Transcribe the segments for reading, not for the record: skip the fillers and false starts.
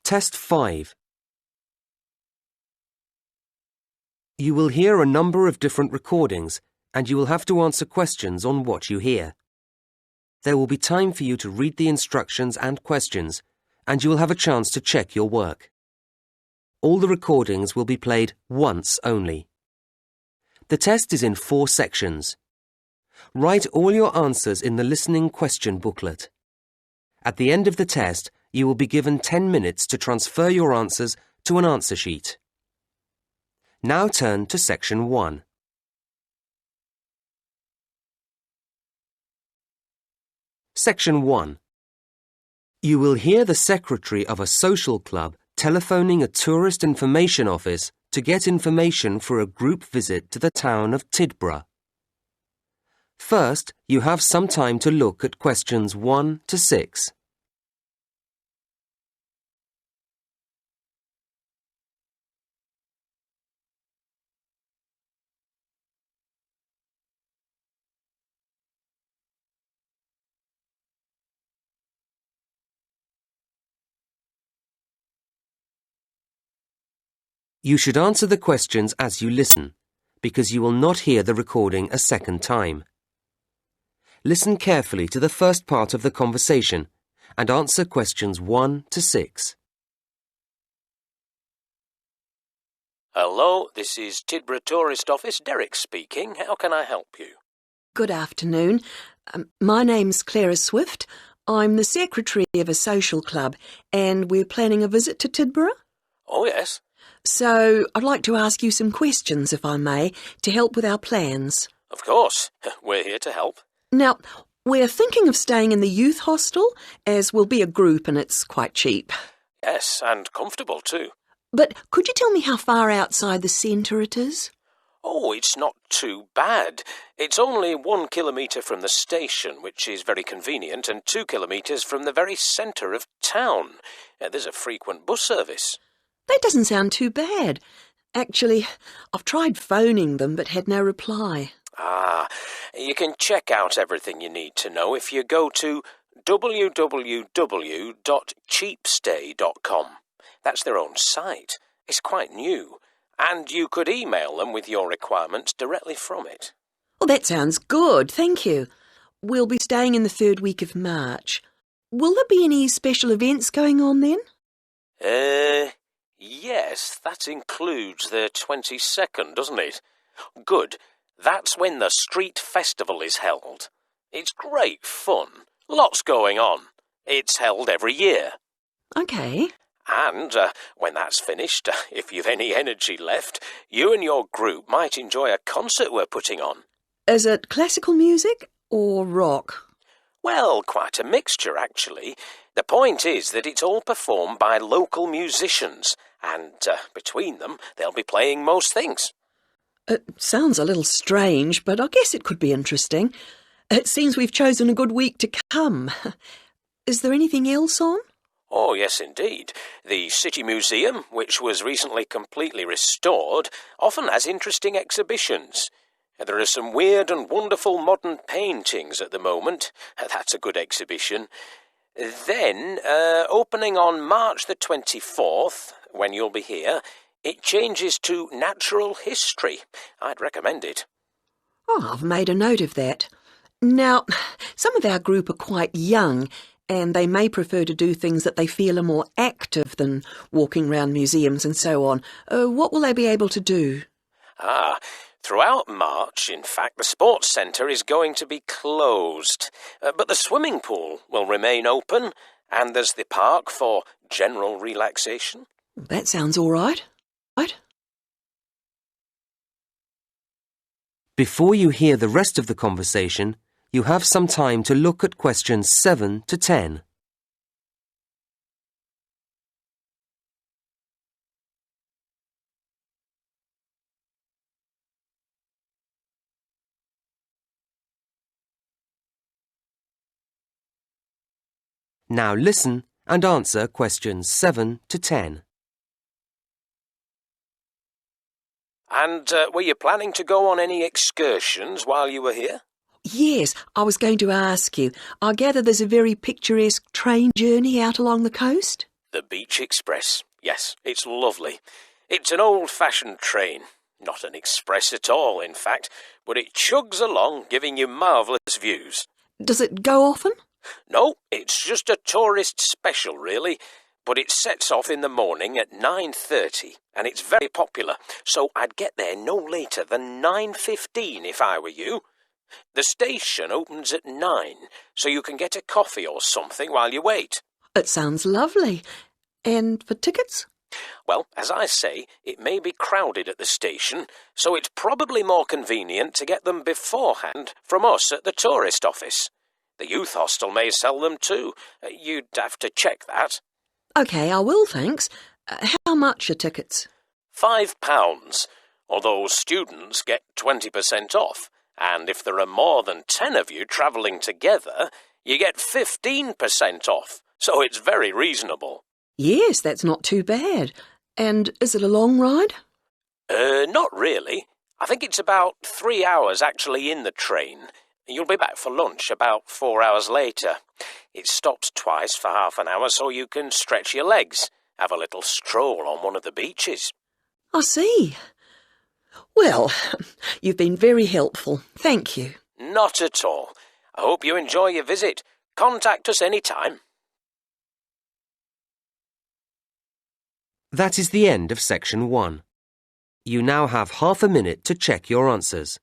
Test 5. You will hear a number of different recordings, and you will have to answer questions on what you hear. There will be time for you to read the instructions and questions, and you will have a chance to check your work. All the recordings will be played once only. The test is in 4 sections. Write all your answers in the listening question booklet. At the end of the test, you will be given 10 minutes to transfer your answers to an answer sheet. Now turn to Section 1. Section 1. You will hear the secretary of a social club telephoning a tourist information office to get information for a group visit to the town of Tidborough. First, you have some time to look at questions 1 to 6. You should answer the questions as you listen, because you will not hear the recording a second time. Listen carefully to the first part of the conversation and answer questions 1 to 6. Hello, this is Tidborough Tourist Office, Derek speaking. How can I help you? Good afternoon. My name's Clara Swift. I'm the secretary of a social club, and we're planning a visit to Tidborough. Oh, yes. So I'd like to ask you some questions, if I may, to help with our plans. Of course. We're here to help. Now, we're thinking of staying in the youth hostel, as we'll be a group and it's quite cheap. Yes, and comfortable too. But could you tell me how far outside the centre it is? Oh, it's not too bad. It's only 1 kilometre from the station, which is very convenient, and 2 kilometres from the very centre of town. There's a frequent bus service. That doesn't sound too bad. Actually, I've tried phoning them but had no reply. You can check out everything you need to know if you go to www.cheapstay.com. That's their own site. It's quite new. And you could email them with your requirements directly from it. Well, that sounds good, thank you. We'll be staying in the 3rd week of March. Will there be any special events going on then? Yes, that includes the 22nd, doesn't it? Good. That's when the street festival is held. It's great fun. Lots going on. It's held every year. OK. And when that's finished, if you've any energy left, you and your group might enjoy a concert we're putting on. Is it classical music or rock? Well, quite a mixture, actually. The point is that it's all performed by local musicians, and between them, they'll be playing most things. It sounds a little strange, but I guess it could be interesting. It seems we've chosen a good week to come. Is there anything else on? Oh, yes, indeed. The City Museum, which was recently completely restored, often has interesting exhibitions. There are some weird and wonderful modern paintings at the moment. That's a good exhibition. Then, opening on March the 24th, when you'll be here, it changes to natural history. I'd recommend it. Oh, I've made a note of that. Now, some of our group are quite young, and they may prefer to do things that they feel are more active than walking around museums and so on. What will they be able to do? Throughout March, in fact, the sports centre is going to be closed. But the swimming pool will remain open, and there's the park for general relaxation. That sounds all right. Right? Before you hear the rest of the conversation, you have some time to look at questions 7 to 10. Now listen and answer questions 7 to 10. And were you planning to go on any excursions while you were here? Yes, I was going to ask you. I gather there's a very picturesque train journey out along the coast? The Beach Express. Yes, it's lovely. It's an old-fashioned train. Not an express at all, in fact, but it chugs along, giving you marvellous views. Does it go often? No, it's just a tourist special, really. But it sets off in the morning at 9:30, and it's very popular, so I'd get there no later than 9:15 if I were you. The station opens at 9, so you can get a coffee or something while you wait. It sounds lovely. And for tickets? Well, as I say, it may be crowded at the station, so it's probably more convenient to get them beforehand from us at the tourist office. The youth hostel may sell them too. You'd have to check that. OK, I will, thanks. How much are tickets? £5, although students get 20% off, and if there are more than 10 of you travelling together, you get 15% off, so it's very reasonable. Yes, that's not too bad. And is it a long ride? Not really. I think it's about 3 hours actually in the train. You'll be back for lunch about 4 hours later. It stops twice for half an hour so you can stretch your legs, have a little stroll on one of the beaches. I see. Well, you've been very helpful. Thank you. Not at all. I hope you enjoy your visit. Contact us any time. That is the end of section 1. You now have half a minute to check your answers.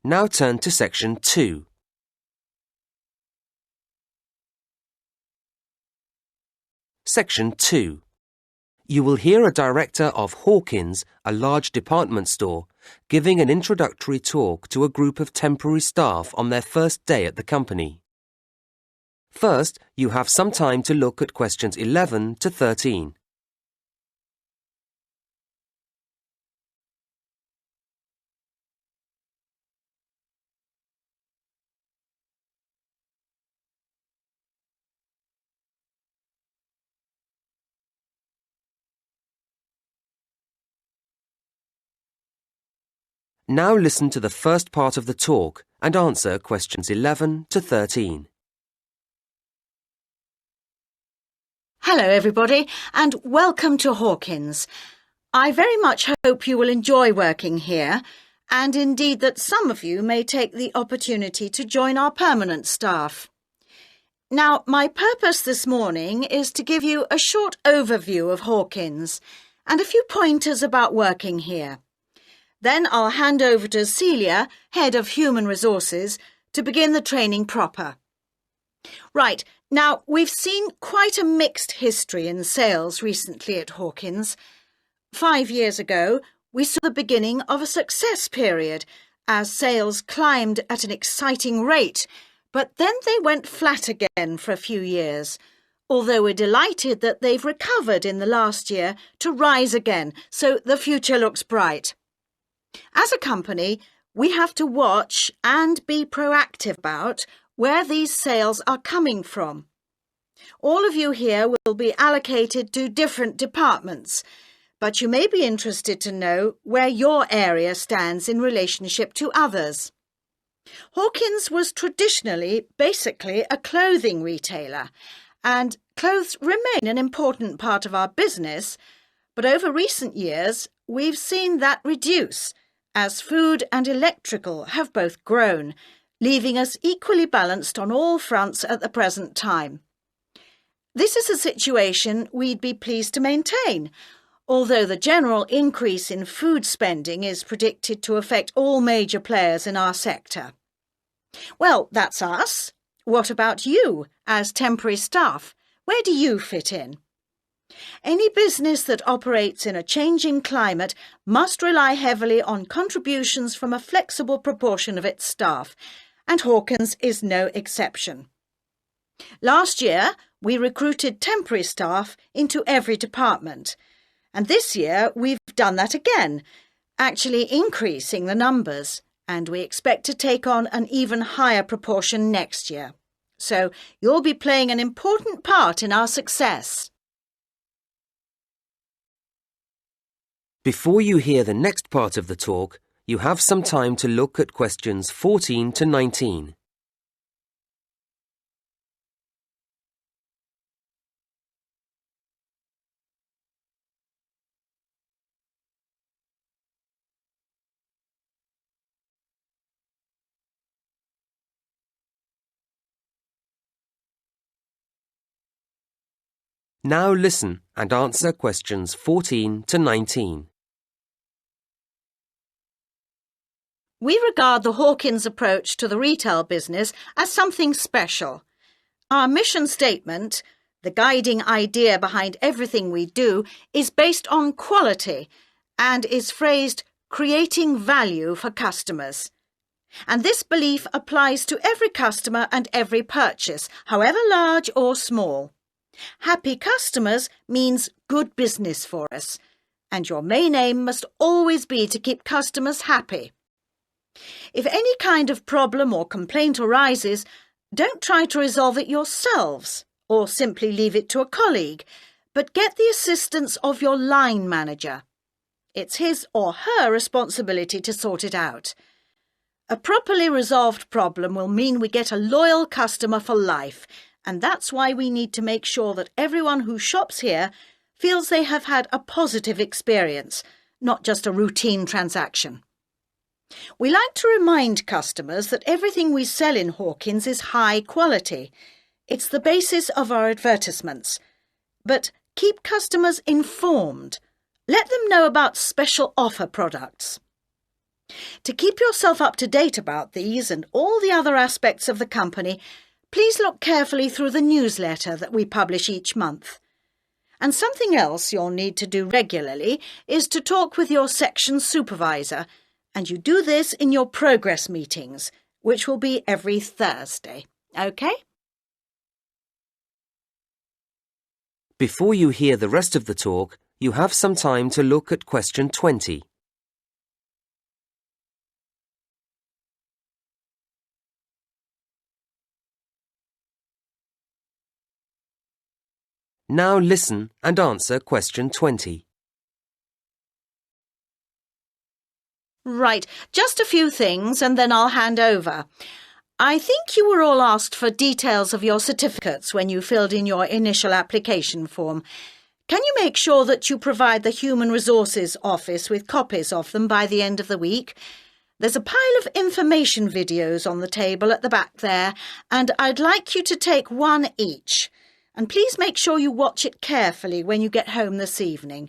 Now turn to section 2. Section 2. You will hear a director of Hawkins, a large department store, giving an introductory talk to a group of temporary staff on their first day at the company. First, you have some time to look at questions 11 to 13. Now listen to the first part of the talk and answer questions 11 to 13. Hello everybody and welcome to Hawkins. I very much hope you will enjoy working here and indeed that some of you may take the opportunity to join our permanent staff. Now, my purpose this morning is to give you a short overview of Hawkins and a few pointers about working here. Then I'll hand over to Celia, Head of Human Resources, to begin the training proper. Right, now we've seen quite a mixed history in sales recently at Hawkins. 5 years ago, we saw the beginning of a success period as sales climbed at an exciting rate, but then they went flat again for a few years, although we're delighted that they've recovered in the last year to rise again, so the future looks bright. As a company, we have to watch and be proactive about where these sales are coming from. All of you here will be allocated to different departments, but you may be interested to know where your area stands in relationship to others. Hawkins was traditionally basically a clothing retailer, and clothes remain an important part of our business, but over recent years we've seen that reduce as food and electrical have both grown, leaving us equally balanced on all fronts at the present time. This is a situation we'd be pleased to maintain, although the general increase in food spending is predicted to affect all major players in our sector. Well, that's us. What about you, as temporary staff? Where do you fit in? Any business that operates in a changing climate must rely heavily on contributions from a flexible proportion of its staff, and Hawkins is no exception. Last year, we recruited temporary staff into every department, and this year we've done that again, actually increasing the numbers, and we expect to take on an even higher proportion next year. So you'll be playing an important part in our success. Before you hear the next part of the talk, you have some time to look at questions 14 to 19. Now listen and answer questions 14 to 19. We regard the Hawkins approach to the retail business as something special. Our mission statement, the guiding idea behind everything we do, is based on quality and is phrased creating value for customers. And this belief applies to every customer and every purchase, however large or small. Happy customers means good business for us, and your main aim must always be to keep customers happy. If any kind of problem or complaint arises, don't try to resolve it yourselves or simply leave it to a colleague, but get the assistance of your line manager. It's his or her responsibility to sort it out. A properly resolved problem will mean we get a loyal customer for life, and that's why we need to make sure that everyone who shops here feels they have had a positive experience, not just a routine transaction. We like to remind customers that everything we sell in Hawkins is high quality. It's the basis of our advertisements. But keep customers informed. Let them know about special offer products. To keep yourself up to date about these and all the other aspects of the company, please look carefully through the newsletter that we publish each month. And something else you'll need to do regularly is to talk with your section supervisor, and you do this in your progress meetings, which will be every Thursday. OK? Before you hear the rest of the talk, you have some time to look at question 20. Now listen and answer question 20. Right, just a few things and then I'll hand over. I think you were all asked for details of your certificates when you filled in your initial application form. Can you make sure that you provide the Human Resources Office with copies of them by the end of the week? There's a pile of information videos on the table at the back there, and I'd like you to take one each. And please make sure you watch it carefully when you get home this evening.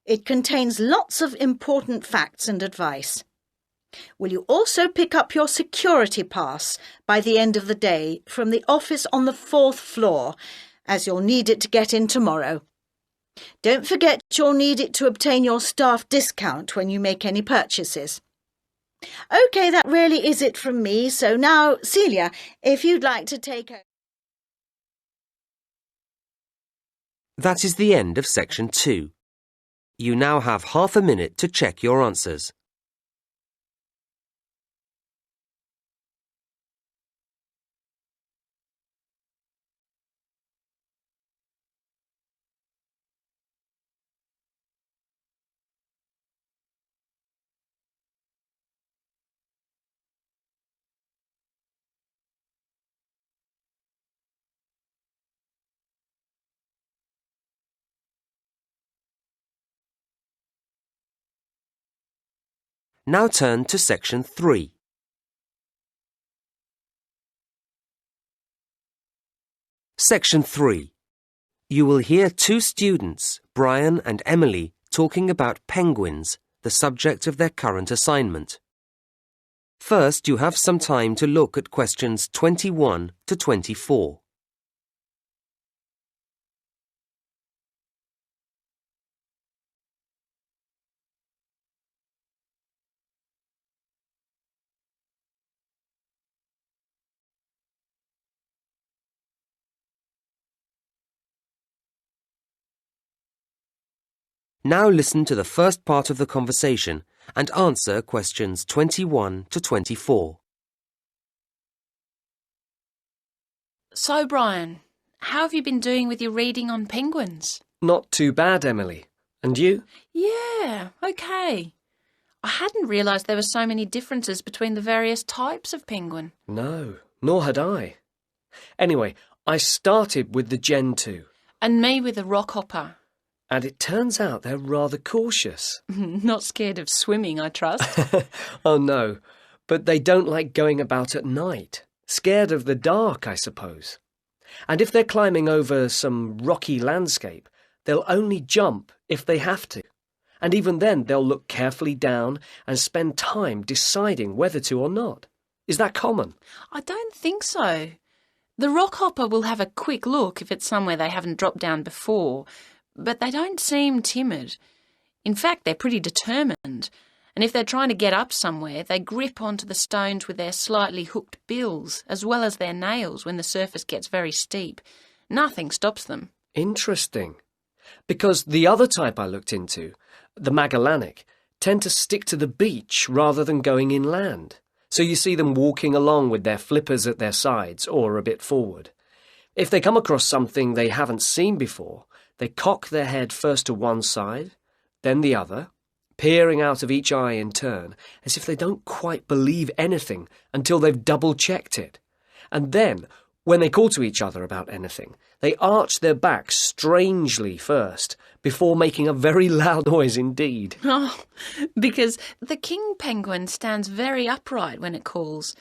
It contains lots of important facts and advice. Will you also pick up your security pass by the end of the day from the office on the 4th floor, as you'll need it to get in tomorrow? Don't forget you'll need it to obtain your staff discount when you make any purchases. OK, that really is it from me, so now, Celia, if you'd like to take over. That is the end of section 2. You now have half a minute to check your answers. Now turn to section 3. Section 3. You will hear two students, Brian and Emily, talking about penguins, the subject of their current assignment. First, you have some time to look at questions 21 to 24. Now listen to the first part of the conversation and answer questions 21 to 24. So, Brian, how have you been doing with your reading on penguins? Not too bad, Emily. And you? Yeah, okay. I hadn't realised there were so many differences between the various types of penguin. No, nor had I. Anyway, I started with the Gen 2. And me with the rockhopper. And it turns out they're rather cautious. Not scared of swimming, I trust. Oh no, but they don't like going about at night. Scared of the dark, I suppose. And if they're climbing over some rocky landscape, they'll only jump if they have to. And even then they'll look carefully down and spend time deciding whether to or not. Is that common? I don't think so. The rockhopper will have a quick look if it's somewhere they haven't dropped down before, but they don't seem timid. In fact, they're pretty determined. And if they're trying to get up somewhere, they grip onto the stones with their slightly hooked bills, as well as their nails when the surface gets very steep. Nothing stops them. Interesting. Because the other type I looked into, the Magellanic, tend to stick to the beach rather than going inland. So you see them walking along with their flippers at their sides or a bit forward. If they come across something they haven't seen before, they cock their head first to one side, then the other, peering out of each eye in turn, as if they don't quite believe anything until they've double-checked it. And then, when they call to each other about anything, they arch their backs strangely first, before making a very loud noise indeed. Oh, because the king penguin stands very upright when it calls.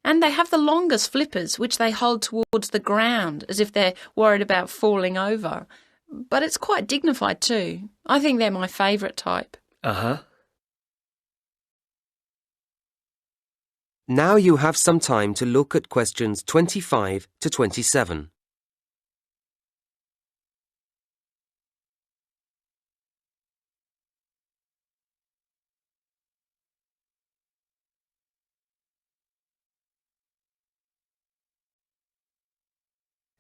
And they have the longest flippers, which they hold towards the ground, as if they're worried about falling over. But it's quite dignified too. I think they're my favourite type. Uh-huh. Now you have some time to look at questions 25 to 27.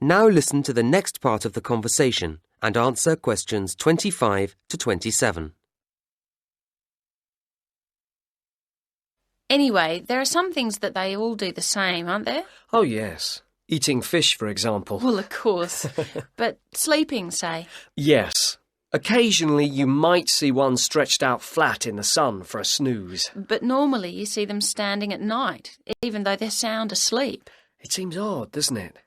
Now listen to the next part of the conversation and answer questions 25 to 27. Anyway, there are some things that they all do the same, aren't there? Oh, yes. Eating fish, for example. Well, of course. But sleeping, say? Yes. Occasionally you might see one stretched out flat in the sun for a snooze. But normally you see them standing at night, even though they're sound asleep. It seems odd, doesn't it?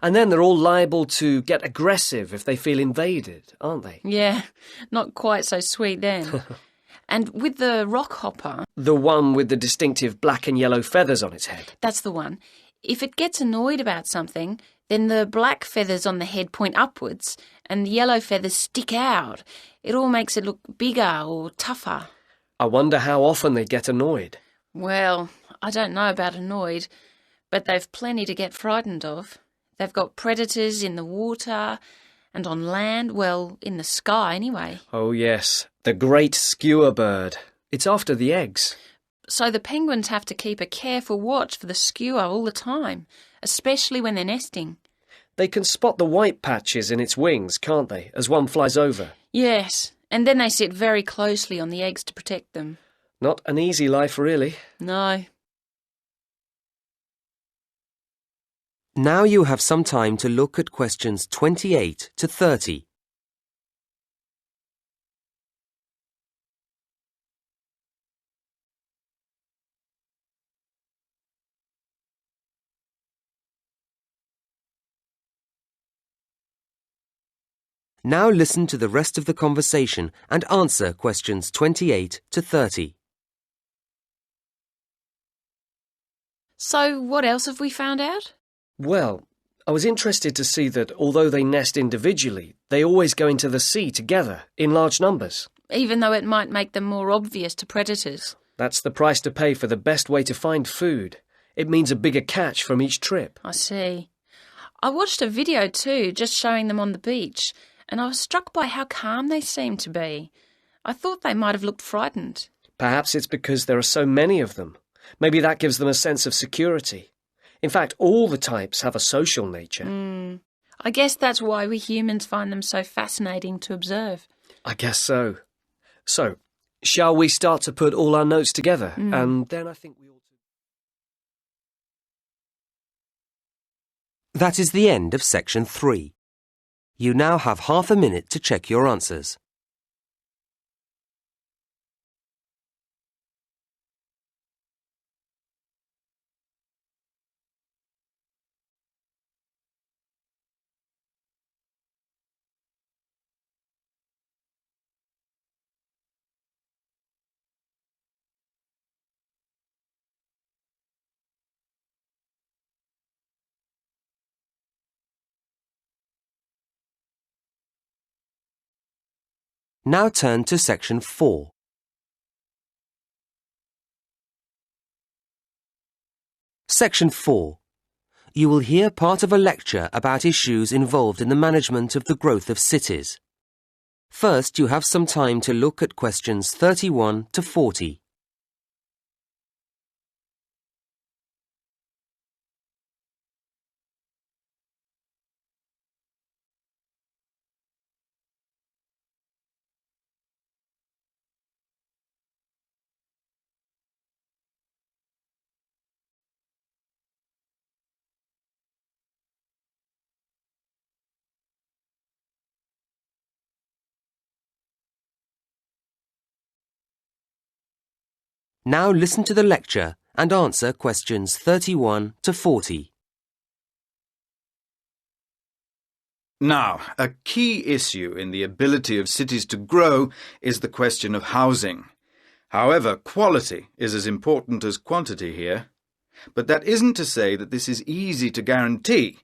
And then they're all liable to get aggressive if they feel invaded, aren't they? Yeah, not quite so sweet then. And with the rockhopper... The one with the distinctive black and yellow feathers on its head. That's the one. If it gets annoyed about something, then the black feathers on the head point upwards and the yellow feathers stick out. It all makes it look bigger or tougher. I wonder how often they get annoyed. Well, I don't know about annoyed, but they've plenty to get frightened of. They've got predators in the water and on land, well, in the sky anyway. Oh, yes. The great skewer bird. It's after the eggs. So the penguins have to keep a careful watch for the skewer all the time, especially when they're nesting. They can spot the white patches in its wings, can't they, as one flies over? Yes, and then they sit very closely on the eggs to protect them. Not an easy life, really. No. Now you have some time to look at questions 28 to 30. Now listen to the rest of the conversation and answer questions 28 to 30. So what else have we found out? Well, I was interested to see that although they nest individually, they always go into the sea together, in large numbers. Even though it might make them more obvious to predators. That's the price to pay for the best way to find food. It means a bigger catch from each trip. I see. I watched a video too, just showing them on the beach, and I was struck by how calm they seemed to be. I thought they might have looked frightened. Perhaps it's because there are so many of them. Maybe that gives them a sense of security. In fact, all the types have a social nature. I guess that's why we humans find them so fascinating to observe. I guess so. So, shall we start to put all our notes together? And then I think we ought to... That is the end of section 3. You now have half a minute to check your answers. Now turn to section 4. Section 4. You will hear part of a lecture about issues involved in the management of the growth of cities. First, you have some time to look at questions 31 to 40. Now listen to the lecture and answer questions 31 to 40. Now, a key issue in the ability of cities to grow is the question of housing. However, quality is as important as quantity here. But that isn't to say that this is easy to guarantee,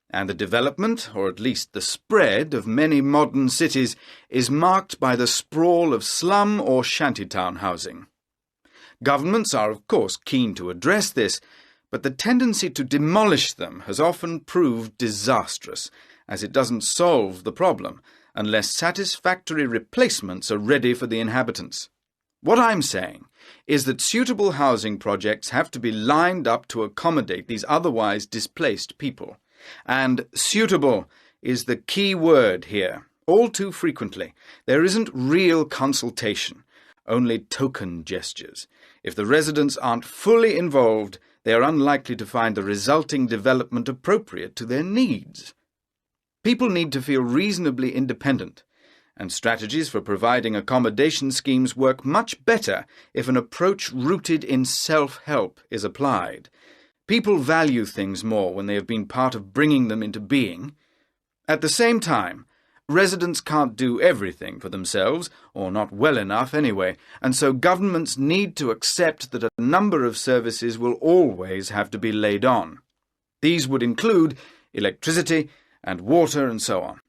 and the development, or at least the spread, of many modern cities is marked by the sprawl of slum or shantytown housing. Governments are, of course, keen to address this, but the tendency to demolish them has often proved disastrous, as it doesn't solve the problem unless satisfactory replacements are ready for the inhabitants. What I'm saying is that suitable housing projects have to be lined up to accommodate these otherwise displaced people. And suitable is the key word here. All too frequently, there isn't real consultation, only token gestures. If the residents aren't fully involved, they are unlikely to find the resulting development appropriate to their needs. People need to feel reasonably independent, and strategies for providing accommodation schemes work much better if an approach rooted in self-help is applied. People value things more when they have been part of bringing them into being. At the same time, residents can't do everything for themselves, or not well enough anyway, and so governments need to accept that a number of services will always have to be laid on. These would include electricity and water and so on.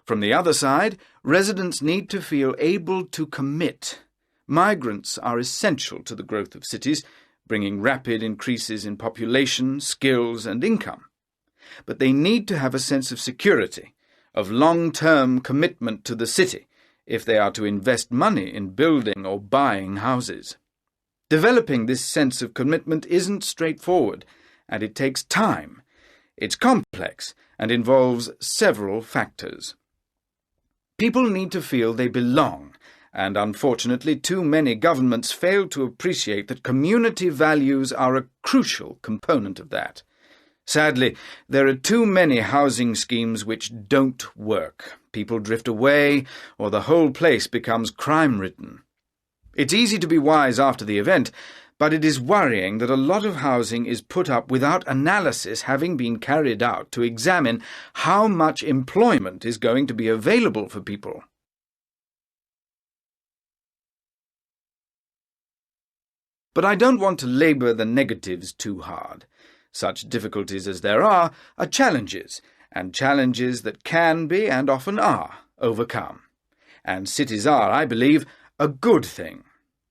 From the other side, residents need to feel able to commit. Migrants are essential to the growth of cities, bringing rapid increases in population, skills and income. But they need to have a sense of security, of long-term commitment to the city, if they are to invest money in building or buying houses. Developing this sense of commitment isn't straightforward, and it takes time. It's complex and involves several factors. People need to feel they belong, and unfortunately too many governments fail to appreciate that community values are a crucial component of that. Sadly, there are too many housing schemes which don't work. People drift away, or the whole place becomes crime-ridden. It's easy to be wise after the event, but it is worrying that a lot of housing is put up without analysis having been carried out to examine how much employment is going to be available for people. But I don't want to labour the negatives too hard. Such difficulties as there are challenges, and challenges that can be, and often are, overcome. And cities are, I believe, a good thing.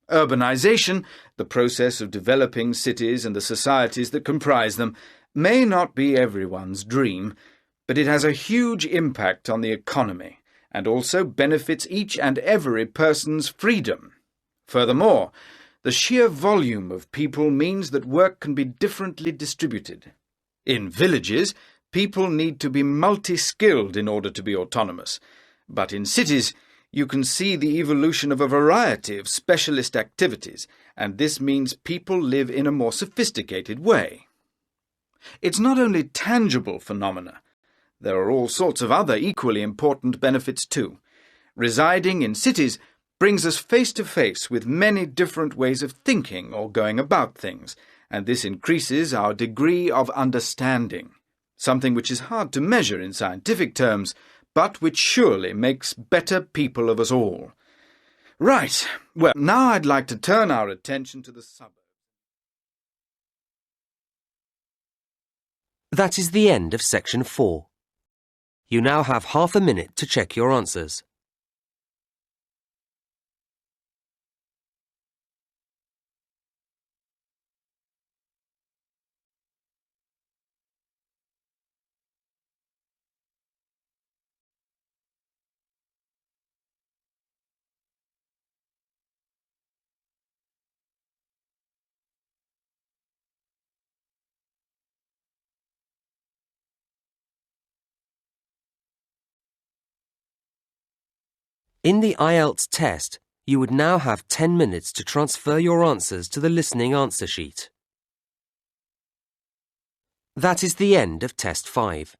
Urbanisation, the process of developing cities and the societies that comprise them, may not be everyone's dream, but it has a huge impact on the economy, and also benefits each and every person's freedom. Furthermore, the sheer volume of people means that work can be differently distributed. In villages, people need to be multi-skilled in order to be autonomous, but in cities, You can see the evolution of a variety of specialist activities, and this means people live in a more sophisticated way. It's not only tangible phenomena. There are all sorts of other equally important benefits too. Residing in cities brings us face to face with many different ways of thinking or going about things, and this increases our degree of understanding, something which is hard to measure in scientific terms, but which surely makes better people of us all. Right, well, now I'd like to turn our attention to the suburbs. That is the end of section 4. You now have half a minute to check your answers. In the Ielts test, you would now have 10 minutes to transfer your answers to the listening answer sheet. That is the end of Test 5.